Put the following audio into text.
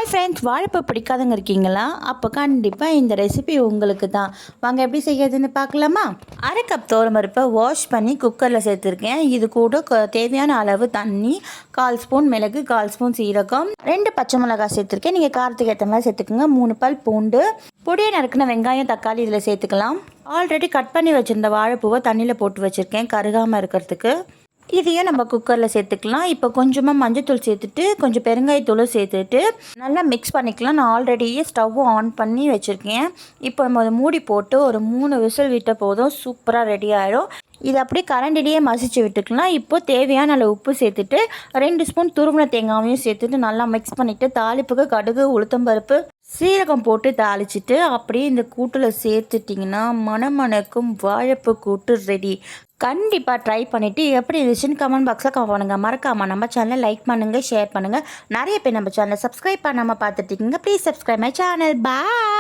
Hi friends, வாழைப்பூ பிடிக்காதவங்க இருக்கீங்களா? அப்போ கண்டிப்பாக இந்த ரெசிபி உங்களுக்கு தான். வாங்க எப்படி செய்யறதுன்னு பார்க்கலாமா? அரை கப் பருப்பை வாஷ் பண்ணி குக்கரில் சேர்த்துருக்கேன். இது கூட தேவையான அளவு தண்ணி, 1/4 ஸ்பூன் மிளகு, 1/4 ஸ்பூன் சீரகம், 2 பச்சை மிளகாய் சேர்த்துருக்கேன். நீங்கள் காரத்துக்கு ஏற்ற மாதிரி சேர்த்துக்கோங்க. 3 பல் பூண்டு, பொடியை நறுக்கின வெங்காயம், தக்காளி இதில் சேர்த்துக்கலாம். ஆல்ரெடி கட் பண்ணி வச்சுருந்த வாழைப்பூவை தண்ணியில் போட்டு வச்சுருக்கேன் கருகாமல் இருக்கிறதுக்கு. இதையும் நம்ம குக்கரில் சேர்த்துக்கலாம். இப்போ கொஞ்சமாக மஞ்சத்தூள் சேர்த்துட்டு கொஞ்சம் பெருங்காயத்தூளும் சேர்த்துட்டு நல்லா மிக்ஸ் பண்ணிக்கலாம். நான் ஆல்ரெடியே ஸ்டவ்வும் ஆன் பண்ணி வச்சுருக்கேன். இப்போ நம்ம அதை மூடி போட்டு ஒரு 3 விசில் விட்ட போதும் சூப்பராக ரெடி ஆகிடும். இது அப்படியே கரண்டிலேயே மசிச்சு விட்டுக்கலாம். இப்போது தேவையான அளவு உப்பு சேர்த்துட்டு 2 ஸ்பூன் துருவின தேங்காயும் சேர்த்துட்டு நல்லா மிக்ஸ் பண்ணிவிட்டு தாளிப்புக்கு கடுகு, உளுத்தம்பருப்பு, சீரகம் போட்டு தாளிச்சிட்டு அப்படியே இந்த கூட்டில் சேர்த்துட்டிங்கன்னா மணமணக்கும் வாழைப்பூ கூட்டு ரெடி. கண்டிப்பாக ட்ரை பண்ணிவிட்டு எப்படி இருந்துச்சுன்னு கமெண்ட் பாக்ஸில் கமெண்ட் பண்ணுங்கள். மறக்காமல் நம்ம சேனலை லைக் பண்ணுங்கள், ஷேர் பண்ணுங்கள். நிறைய பேர் நம்ம சேனலை சப்ஸ்கிரைப் பண்ணாமல் பார்த்துட்டிங்க. Please subscribe my channel. Bye.